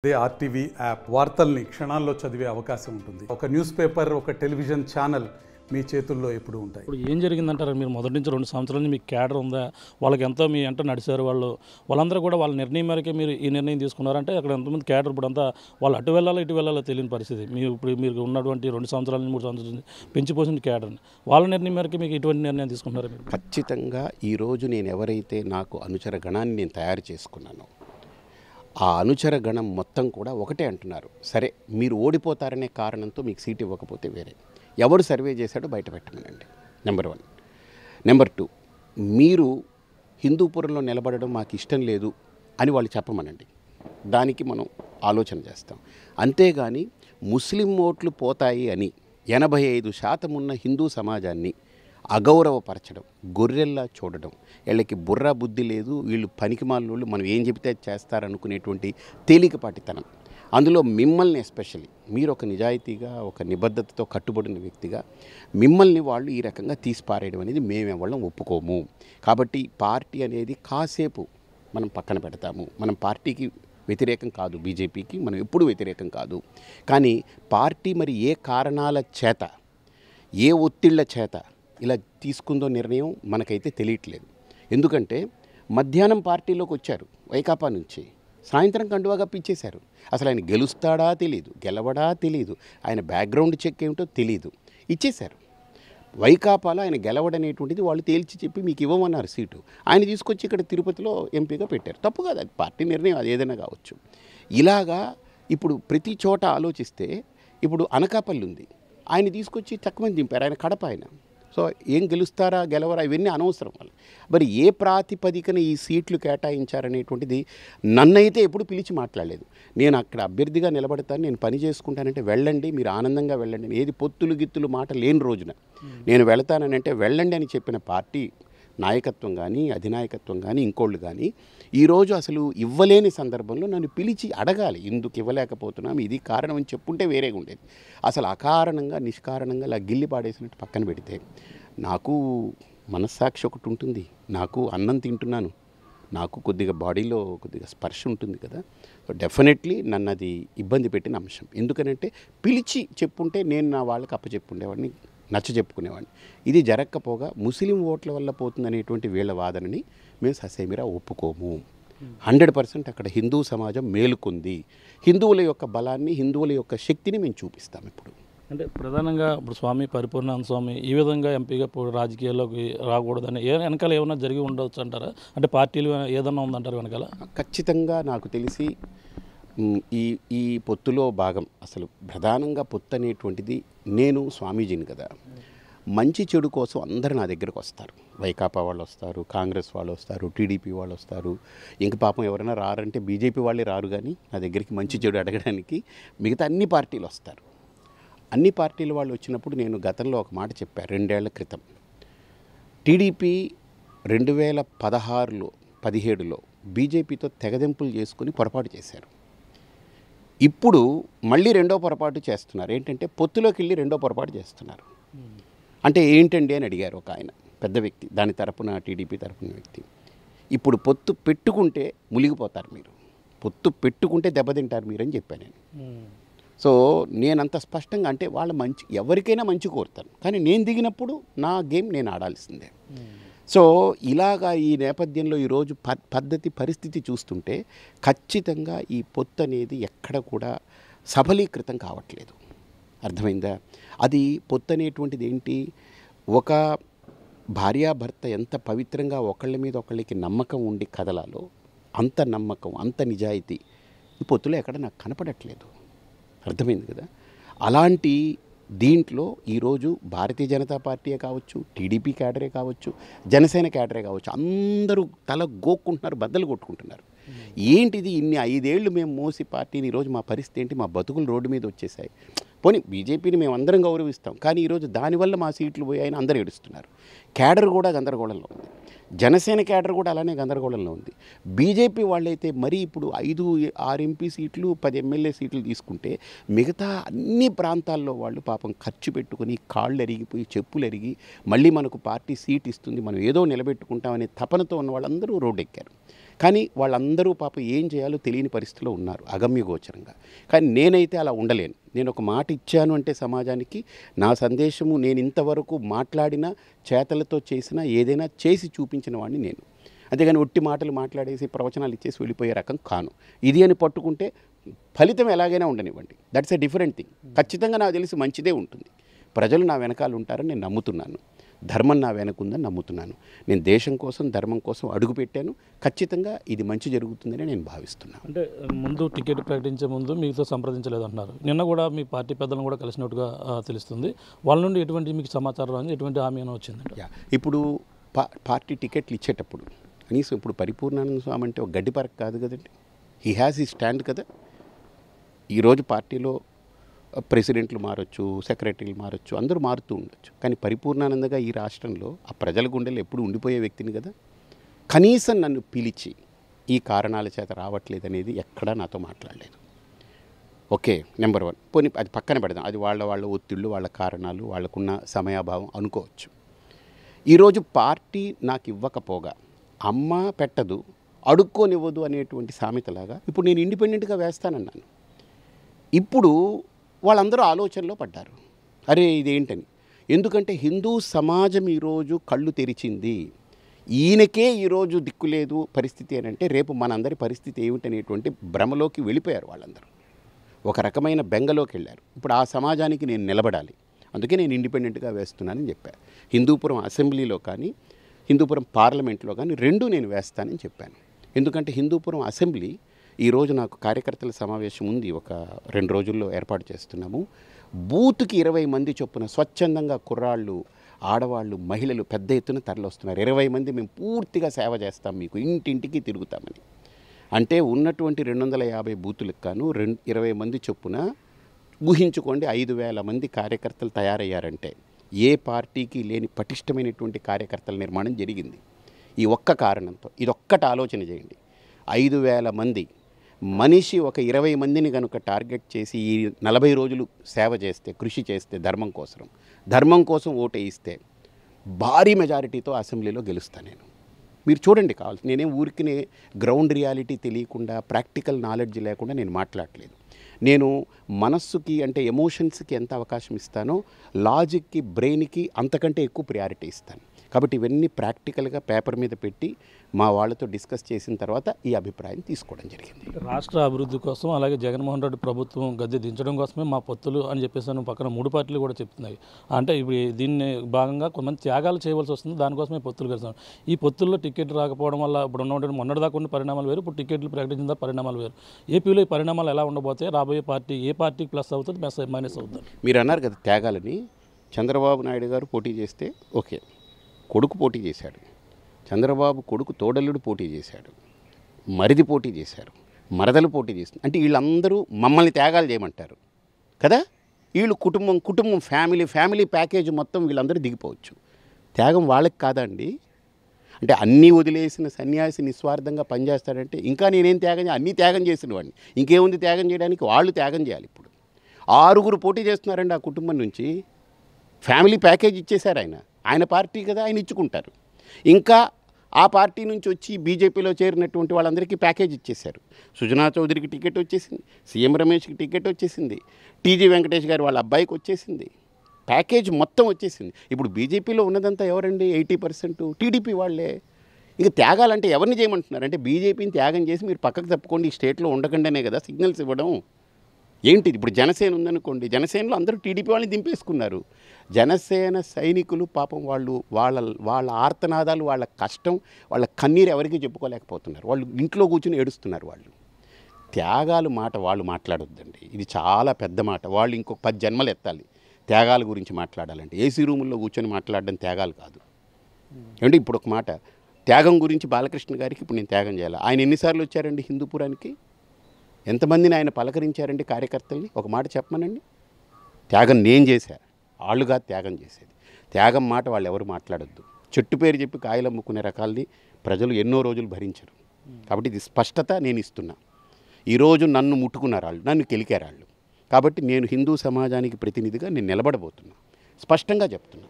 అదే RTV app వార్తల్ని క్షణాల్లో చదివే అవకాశం ఉంటుంది. ఒక న్యూస్ పేపర్, ఒక టెలివిజన్ ఛానల్ మీ చేతుల్లో ఎప్పుడు ఉంటాయి. ఇప్పుడు ఏం జరిగిందంటారు? మీరు మొదటి నుంచి 2 సంవత్సరాల నుంచి మీకు క్యాడర్ ఉందా? వాళ్ళకి ఎంతో మీ వెంట నడిచారు వాళ్ళందరూ కూడా వాళ్ళ నిర్ణయం మేరకే మీరు ఈ నిర్ణయం తీసుకున్నారంటే అక్కడ ఎంతమంది క్యాడర్ ఇప్పుడు అంతా వాళ్ళు అటు వెళ్ళాలో ఇటు వెళ్ళాలో తెలియని పరిస్థితి. మీరు ఉన్నటువంటి 2 సంవత్సరాల నుంచి 3 సంవత్సరాల నుంచి పెంచిపోసిన క్యాడర్ని వాళ్ళ నిర్ణయం మేరకే మీకు ఇటువంటి నిర్ణయం తీసుకున్నారు మీరు? ఖచ్చితంగా ఈరోజు నేను ఎవరైతే నాకు అనుచర గణాన్ని నేను తయారు చేసుకున్నానో ఆ అనుచర గణం మొత్తం కూడా ఒకటే అంటున్నారు, సరే మీరు ఓడిపోతారనే కారణంతో మీకు సీట్ ఇవ్వకపోతే వేరే ఎవరు సర్వే చేశాడో బయట పెట్టమనండి. నెంబర్ 1. నెంబర్ 2, మీరు హిందూపురంలో నిలబడడం మాకు ఇష్టం లేదు అని వాళ్ళు చెప్పమనండి. దానికి మనం ఆలోచన చేస్తాం. అంతేగాని ముస్లిం ఓట్లు పోతాయి అని 85% ఉన్న హిందూ సమాజాన్ని అగౌరవపరచడం, గొర్రెల్లా చూడడం, వీళ్ళకి బుర్ర బుద్ధి లేదు, వీళ్ళు పనికిమాలినోళ్ళు, మనం ఏం చెబితే చేస్తారనుకునేటువంటి తేలికపాటితనం. అందులో మిమ్మల్ని ఎస్పెషల్లీ మీరు ఒక నిజాయితీగా ఒక నిబద్ధతతో కట్టుబడిన వ్యక్తిగా మిమ్మల్ని వాళ్ళు ఈ రకంగా తీసిపారేయడం అనేది మేమెవళ్ళం ఒప్పుకోము. కాబట్టి పార్టీ అనేది కాసేపు మనం పక్కన పెడతాము. మనం పార్టీకి వ్యతిరేకం కాదు, బీజేపీకి మనం ఎప్పుడూ వ్యతిరేకం కాదు. కానీ పార్టీ మరి ఏ కారణాల చేత ఏ ఒత్తిళ్ల చేత ఇలా తీసుకుందో నిర్ణయం మనకైతే తెలియట్లేదు. ఎందుకంటే మధ్యాహ్నం పార్టీలోకి వచ్చారు వైకాపా నుంచి, సాయంత్రం కండువా కప్పిచ్చేశారు. అసలు ఆయన గెలుస్తాడా తెలియదు, గెలవడా తెలియదు, ఆయన బ్యాక్గ్రౌండ్ చెక్ ఏమిటో తెలియదు, ఇచ్చేశారు. వైకాపాలో ఆయన గెలవడనేటువంటిది వాళ్ళు తేల్చి చెప్పి మీకు ఇవ్వమన్నారు సీటు. ఆయన తీసుకొచ్చి ఇక్కడ తిరుపతిలో ఎంపీగా పెట్టారు. తప్పు కాదు, అది పార్టీ నిర్ణయం, అది ఏదైనా కావచ్చు. ఇలాగా ఇప్పుడు ప్రతి చోట ఆలోచిస్తే ఇప్పుడు అనకాపల్లి ఉంది, ఆయన తీసుకొచ్చి తక్కువ దింపారు, ఆయన కడప ఆయన. సో ఏం గెలుస్తారా గెలవరా ఇవన్నీ అనవసరం వాళ్ళు. మరి ఏ ప్రాతిపదికన ఈ సీట్లు కేటాయించారనేటువంటిది నన్నైతే ఎప్పుడు పిలిచి మాట్లాడలేదు. నేను అక్కడ అభ్యర్థిగా నిలబడతాను, నేను పని చేసుకుంటానంటే వెళ్ళండి, మీరు ఆనందంగా వెళ్ళండి. ఏది పొత్తులు గిత్తులు మాట లేని రోజున నేను వెళతానంటే వెళ్ళండి అని చెప్పిన పార్టీ నాయకత్వం కానీ అధినాయకత్వం కానీ ఇంకోళ్ళు కానీ ఈరోజు అసలు ఇవ్వలేని సందర్భంలో నన్ను పిలిచి అడగాలి, ఎందుకు ఇవ్వలేకపోతున్నాం, ఇది కారణం అని చెప్పుంటే వేరేగా ఉండేది. అసలు అకారణంగా నిష్కారణంగా అలా గిల్లి పాడేసినట్టు పక్కన పెడితే నాకు మనస్సాక్షి ఒకటి ఉంటుంది, నాకు అన్నం తింటున్నాను, నాకు కొద్దిగా బాడీలో కొద్దిగా స్పర్శ ఉంటుంది కదా. సో డెఫినెట్లీ నన్ను అది ఇబ్బంది పెట్టిన అంశం. ఎందుకనంటే పిలిచి చెప్పుంటే నేను నా వాళ్ళకి అప్పచెప్పుండేవాడిని, నచ్చ చెప్పుకునేవాడిని. ఇది జరగకపోగా ముస్లిం ఓట్ల వల్ల పోతుందనేటువంటి వీళ్ళ వాదనని మేము ససేమిరా ఒప్పుకోము. 100% అక్కడ హిందూ సమాజం మేలుకుంది. హిందువుల యొక్క బలాన్ని, హిందువుల యొక్క శక్తిని మేము చూపిస్తాం. ఇప్పుడు అంటే ప్రధానంగా ఇప్పుడు స్వామి పరిపూర్ణానంద స్వామి ఈ విధంగా ఎంపీగా రాజకీయాల్లోకి రాకూడదని వెనకాల ఏమైనా జరిగి ఉండవచ్చు అంటారా? అంటే పార్టీలు ఏదన్నా ఉందంటారు వెనకాల? ఖచ్చితంగా నాకు తెలిసి ఈ పొత్తులో భాగం, అసలు ప్రధానంగా పొత్తు అనేటువంటిది, నేను స్వామీజీని కదా, మంచి చెడు కోసం అందరూ నా దగ్గరకు వస్తారు. వైకాపా వాళ్ళు వస్తారు, కాంగ్రెస్ వాళ్ళు వస్తారు, టీడీపీ వాళ్ళు వస్తారు. ఇంక పాపం ఎవరైనా రారంటే బీజేపీ వాళ్ళే రారు, కానీ నా దగ్గరికి మంచి చెడు అడగడానికి మిగతా అన్ని పార్టీలు వస్తారు. అన్ని పార్టీల వాళ్ళు వచ్చినప్పుడు నేను గతంలో ఒక మాట చెప్పాను 2 ఏళ్ల క్రితం. టీడీపీ 2016లో 17లో బీజేపీతో తెగదెంపులు చేసుకుని పొరపాటు చేశారు. ఇప్పుడు మళ్ళీ రెండో పొరపాటు చేస్తున్నారు. ఏంటంటే పొత్తులోకి వెళ్ళి రెండో పొరపాటు చేస్తున్నారు. అంటే ఏంటండి అని అడిగారు ఒక ఆయన, పెద్ద వ్యక్తి, దాని తరపున టీడీపీ తరపున వ్యక్తి. ఇప్పుడు పొత్తు పెట్టుకుంటే మునిగిపోతారు మీరు, పొత్తు పెట్టుకుంటే దెబ్బతింటారు మీరు అని చెప్పాను నేను. సో నేనంత స్పష్టంగా, అంటే వాళ్ళ మంచి, ఎవరికైనా మంచి కోరుతాను, కానీ నేను దిగినప్పుడు నా గేమ్ నేను ఆడాల్సిందే. సో ఇలాగా ఈ నేపథ్యంలో ఈరోజు పద్ధతి పరిస్థితి చూస్తుంటే ఖచ్చితంగా ఈ పొత్తు అనేది ఎక్కడ కూడా సఫలీకృతం కావట్లేదు. అర్థమైందా? అది పొత్తు అనేటువంటిది ఏంటి, ఒక భార్యాభర్త ఎంత పవిత్రంగా ఒకళ్ళ మీద ఒకళ్ళకి నమ్మకం ఉండి కదలాలో అంత నమ్మకం, అంత నిజాయితీ ఈ పొత్తులో ఎక్కడ నాకు కనపడట్లేదు. అర్థమైంది కదా? అలాంటి దీంట్లో ఈరోజు భారతీయ జనతా పార్టీయే కావచ్చు, టీడీపీ క్యాడరే కావచ్చు, జనసేన క్యాడరే కావచ్చు, అందరూ తల గోక్కుంటున్నారు, బద్దలు కొట్టుకుంటున్నారు. ఏంటిది, ఇన్ని 5 ఏళ్ళు మేము మోసి పార్టీని, ఈరోజు మా పరిస్థితి ఏంటి, మా బతుకులు రోడ్డు మీద వచ్చేసాయి. పోనీ బీజేపీని మేము అందరం గౌరవిస్తాం, కానీ ఈరోజు దానివల్ల మా సీట్లు పోయాయని అందరూ ఏడుస్తున్నారు. క్యాడర్ కూడా గందరగోళంలో ఉంది, జనసేన క్యాడర్ కూడా అలానే గందరగోళంలో ఉంది. బీజేపీ వాళ్ళైతే మరీ ఇప్పుడు 5-6 ఎంపీ సీట్లు 10 ఎమ్మెల్యే సీట్లు తీసుకుంటే మిగతా అన్ని ప్రాంతాల్లో వాళ్ళు పాపం ఖర్చు పెట్టుకుని కాళ్ళు ఎరిగిపోయి చెప్పులు ఎరిగి మళ్ళీ మనకు పార్టీ సీట్ ఇస్తుంది, మనం ఏదో నిలబెట్టుకుంటామనే తపనతో ఉన్న వాళ్ళందరూ రోడ్డెక్కారు. కానీ వాళ్ళందరూ పాపం ఏం చేయాలో తెలియని పరిస్థితిలో ఉన్నారు అగమ్యగోచరంగా. కానీ నేనైతే అలా ఉండలేను. నేను ఒక మాట ఇచ్చాను అంటే సమాజానికి నా సందేశము నేను ఇంతవరకు మాట్లాడిన చేతలతో చేసిన ఏదైనా చేసి చూపించిన వాడిని నేను. అంతేగాని ఒట్టి మాటలు మాట్లాడేసి ప్రవచనాలు ఇచ్చేసి వెళ్ళిపోయే రకం కాను. ఇది అని పట్టుకుంటే ఫలితం ఎలాగైనా ఉండనివ్వండి, దట్స్ ఎ డిఫరెంట్ థింగ్. ఖచ్చితంగా నాకు తెలిసి మంచిదే ఉంటుంది. ప్రజలు నా వెనకాల ఉంటారని నేను నమ్ముతున్నాను. ధర్మం నా వెనకుందని నమ్ముతున్నాను. నేను దేశం కోసం ధర్మం కోసం అడుగు పెట్టాను. ఖచ్చితంగా ఇది మంచి జరుగుతుందని నేను భావిస్తున్నాను. అంటే ముందు టికెట్ ప్రకటించే ముందు మీతో సంప్రదించలేదు అంటున్నారు. నిన్న కూడా మీ పార్టీ పెద్దలను కూడా కలిసినట్టుగా తెలుస్తుంది. వాళ్ళ నుండి ఎటువంటి మీకు సమాచారం అని ఎటువంటి హామీ అని వచ్చింది? ఇప్పుడు పార్టీ టికెట్లు ఇచ్చేటప్పుడు కనీసం ఇప్పుడు పరిపూర్ణానంద స్వామి అంటే ఒక గడ్డి పరక కాదు కదండి. హీ హ్యాస్ ఈ స్టాండ్ కదా. ఈరోజు పార్టీలో ప్రెసిడెంట్లు మారచ్చు, సెక్రటరీలు మారచ్చు, అందరూ మారుతూ ఉండొచ్చు. కానీ పరిపూర్ణానందగా ఈ రాష్ట్రంలో ఆ ప్రజల గుండెలు ఎప్పుడు ఉండిపోయే వ్యక్తిని కదా. కనీసం నన్ను పిలిచి ఈ కారణాల చేత రావట్లేదనేది ఎక్కడా నాతో మాట్లాడలేదు. Okay, number 1. పోనీ అది పక్కన పెడదాం, అది వాళ్ళ ఒత్తిళ్ళు, వాళ్ళ కారణాలు, వాళ్ళకున్న సమయాభావం అనుకోవచ్చు. ఈరోజు పార్టీ నాకు ఇవ్వకపోగా అమ్మ పెట్టదు అడుక్కోనివ్వదు అనేటువంటి సామెతలాగా ఇప్పుడు నేను ఇండిపెండెంట్గా వేస్తానన్నాను. ఇప్పుడు వాళ్ళందరూ ఆలోచనలో పడ్డారు, అరే ఇదేంటని. ఎందుకంటే హిందూ సమాజం ఈరోజు కళ్ళు తెరిచింది. ఈయనకే ఈరోజు దిక్కులేదు పరిస్థితి అని అంటే రేపు మనందరి పరిస్థితి ఏమిటనేటువంటి భ్రమలోకి వెళ్ళిపోయారు వాళ్ళందరూ. ఒక రకమైన బెంగలోకి వెళ్ళారు. ఇప్పుడు ఆ సమాజానికి నేను నిలబడాలి, అందుకే నేను ఇండిపెండెంట్గా వేస్తున్నానని చెప్పాను. హిందూపురం అసెంబ్లీలో కానీ హిందూపురం పార్లమెంట్లో కానీ 2 నేను వేస్తానని చెప్పాను. ఎందుకంటే హిందూపురం అసెంబ్లీ ఈరోజు నాకు కార్యకర్తల సమావేశం ఉంది, ఒక 2 రోజుల్లో ఏర్పాటు చేస్తున్నాము. బూత్కి 20 మంది చొప్పున స్వచ్ఛందంగా కుర్రాళ్ళు, ఆడవాళ్ళు, మహిళలు పెద్ద ఎత్తున తరలిస్తున్నారు. 20 మంది మేము పూర్తిగా సేవ చేస్తాం, మీకు ఇంటింటికి తిరుగుతామని. అంటే ఉన్నటువంటి 250 బూతులకు గాను 20 మంది చొప్పున ఊహించుకోండి, 5,000 మంది కార్యకర్తలు తయారయ్యారంటే ఏ పార్టీకి లేని పటిష్టమైనటువంటి కార్యకర్తల నిర్మాణం జరిగింది ఈ ఒక్క కారణంతో. ఇదొక్కటి ఆలోచన చేయండి. 5,000 మంది మనిషి ఒక 20 మందిని కనుక టార్గెట్ చేసి ఈ 40 రోజులు సేవ చేస్తే, కృషి చేస్తే, ధర్మం కోసం ఓటేయిస్తే భారీ మెజారిటీతో అసెంబ్లీలో గెలుస్తాను నేను. మీరు చూడండి కావాలి, నేనేం ఊరికినే గ్రౌండ్ రియాలిటీ తెలియకుండా, ప్రాక్టికల్ నాలెడ్జ్ లేకుండా నేను మాట్లాడలేదు. నేను మనస్సుకి అంటే ఎమోషన్స్కి ఎంత అవకాశం ఇస్తానో లాజిక్కి, బ్రెయిన్కి అంతకంటే ఎక్కువ ప్రయారిటీ ఇస్తాను. కాబట్టి ఇవన్నీ ప్రాక్టికల్గా పేపర్ మీద పెట్టి మా వాళ్ళతో డిస్కస్ చేసిన తర్వాత ఈ అభిప్రాయం తీసుకోవడం జరిగింది. రాష్ట్ర అభివృద్ధి కోసం అలాగే జగన్మోహన్ రెడ్డి ప్రభుత్వం గద్దె దించడం కోసమే మా పొత్తులు అని చెప్పేసి పక్కన 3 పార్టీలు కూడా చెప్తున్నాయి. అంటే ఇప్పుడు దీన్ని భాగంగా కొంతమంది త్యాగాలు చేయవలసి వస్తుంది, దానికోసమే పొత్తులు కలిసాం. ఈ పొత్తుల్లో టికెట్ రాకపోవడం వల్ల ఇప్పుడు ఉన్నటువంటి మొన్నటిదాకా ఉన్న పరిణామాలు వేరు, ఇప్పుడు టికెట్లు ప్రకటించిన పరిణామాలు వేరు. ఏపీలో ఈ పరిణామాలు ఎలా ఉండబోతే రాబోయే పార్టీ ఏ పార్టీకి ప్లస్ అవుతుంది, మైనస్ అవుతుంది? మీరు అన్నారు కదా త్యాగాలని. చంద్రబాబు నాయుడు గారు పోటీ చేస్తే ఓకే, కొడుకు పోటీ చేశాడు, చంద్రబాబు కొడుకు తోడల్లుడు పోటీ చేశాడు, మరిది పోటీ చేశారు, మరదలు పోటీ చేస్తుంది. అంటే వీళ్ళందరూ మమ్మల్ని త్యాగాలు చేయమంటారు కదా. వీళ్ళు కుటుంబం ఫ్యామిలీ ప్యాకేజ్ మొత్తం వీళ్ళందరూ దిగిపోవచ్చు. త్యాగం వాళ్ళకి కాదండి. అంటే అన్నీ వదిలేసిన సన్యాసి నిస్వార్థంగా పనిచేస్తాడంటే ఇంకా నేనేం అన్నీ త్యాగం చేసిన వాడిని, ఇంకేముంది త్యాగం చేయడానికి? వాళ్ళు త్యాగం చేయాలి. ఇప్పుడు 6 పోటీ చేస్తున్నారండి ఆ కుటుంబం నుంచి. ఫ్యామిలీ ప్యాకేజ్ ఇచ్చేశారు ఆయన పార్టీ కదా, ఆయన ఇచ్చుకుంటారు. ఇంకా ఆ పార్టీ నుంచి వచ్చి బీజేపీలో చేరినటువంటి వాళ్ళందరికీ ప్యాకేజ్ ఇచ్చేశారు. సుజనా చౌదరికి టికెట్ వచ్చేసింది, సీఎం రమేష్కి టికెట్ వచ్చేసింది, టీజీ వెంకటేష్ గారు వాళ్ళ అబ్బాయికి వచ్చేసింది, ప్యాకేజ్ మొత్తం వచ్చేసింది. ఇప్పుడు బీజేపీలో ఉన్నదంతా ఎవరండి? 80% టీడీపీ వాళ్ళే. ఇక త్యాగాలంటే ఎవరిని చేయమంటున్నారు? అంటే బీజేపీని త్యాగం చేసి మీరు పక్కకు తప్పుకోండి, ఈ స్టేట్లో ఉండకుండానే కదా సిగ్నల్స్ ఇవ్వడం. ఏంటి ఇప్పుడు జనసేన ఉందనుకోండి, జనసేనలో అందరూ టీడీపీ వాళ్ళని దింపేసుకున్నారు. జనసేన సైనికులు పాపం వాళ్ళ ఆర్తనాదాలు, వాళ్ళ కష్టం, వాళ్ళ కన్నీరు ఎవరికి చెప్పుకోలేకపోతున్నారు. వాళ్ళు ఇంట్లో కూర్చుని ఏడుస్తున్నారు. వాళ్ళు త్యాగాలు మాట వాళ్ళు మాట్లాడొద్దండి, ఇది చాలా పెద్ద మాట. వాళ్ళు ఇంకొక 10 జన్మలు ఎత్తాలి త్యాగాల గురించి మాట్లాడాలంటే. ఏసీ రూముల్లో కూర్చొని మాట్లాడడం త్యాగాలు కాదు. ఏమంటే ఇప్పుడు ఒక మాట, త్యాగం గురించి బాలకృష్ణ గారికి ఇప్పుడు నేను త్యాగం చేయాలి. ఆయన ఎన్నిసార్లు వచ్చారండి హిందూపురానికి? ఎంతమందిని ఆయన పలకరించారండి కార్యకర్తల్ని? ఒక మాట చెప్పమనండి. త్యాగం నేను చేశా, వాళ్ళుగా త్యాగం చేసేది. త్యాగం మాట వాళ్ళు ఎవరు మాట్లాడొద్దు. చెట్టు పేరు చెప్పి కాయలు అమ్ముకునే రకాలని ప్రజలు ఎన్నో రోజులు భరించరు. కాబట్టి ఇది స్పష్టత నేను ఇస్తున్నా. ఈరోజు నన్ను ముట్టుకున్నారు వాళ్ళు, నన్ను కెలికారు వాళ్ళు. కాబట్టి నేను హిందూ సమాజానికి ప్రతినిధిగా నేను నిలబడబోతున్నా. స్పష్టంగా చెప్తున్నా,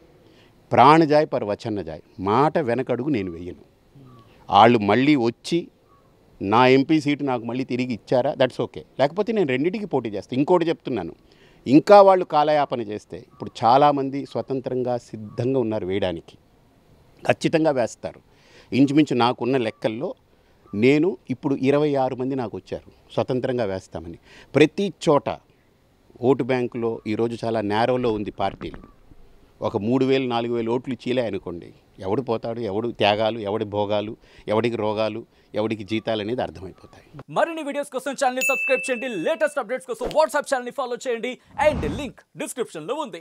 ప్రాణజాయ్ పర్ వచన జాయ్, మాట వెనకడుగు నేను వెయ్యను. వాళ్ళు మళ్ళీ వచ్చి నా ఎంపీ సీటు నాకు మళ్ళీ తిరిగి ఇచ్చారా, దట్స్ ఓకే. లేకపోతే నేను రెండింటికి పోటీ చేస్తాను. ఇంకోటి చెప్తున్నాను, ఇంకా వాళ్ళు కాలయాపన చేస్తే ఇప్పుడు చాలామంది స్వతంత్రంగా సిద్ధంగా ఉన్నారు వేయడానికి, ఖచ్చితంగా వేస్తారు. ఇంచుమించు నాకున్న లెక్కల్లో నేను ఇప్పుడు 26 మంది నాకు వచ్చారు స్వతంత్రంగా వేస్తామని. ప్రతి చోట ఓటు బ్యాంకులో ఈరోజు చాలా నేరోలో ఉంది పార్టీలు. ఒక 3,000 4,000 ఓట్లు చీలే అనుకోండి, ఎవడు పోతాడు, ఎవడు త్యాగాలు, ఎవడి భోగాలు, ఎవడికి రోగాలు, ఎవడికి జీతాలు అనేది అర్థమైపోతాయి. మరిన్ని వీడియోస్ కోసం ఛానల్ ని సబ్స్క్రైబ్ చేయండి, లేటెస్ట్ అప్డేట్స్ కోసం వాట్సాప్ ఛానల్ ని ఫాలో చేయండి అండ్ లింక్ డిస్క్రిప్షన్ లో ఉంది.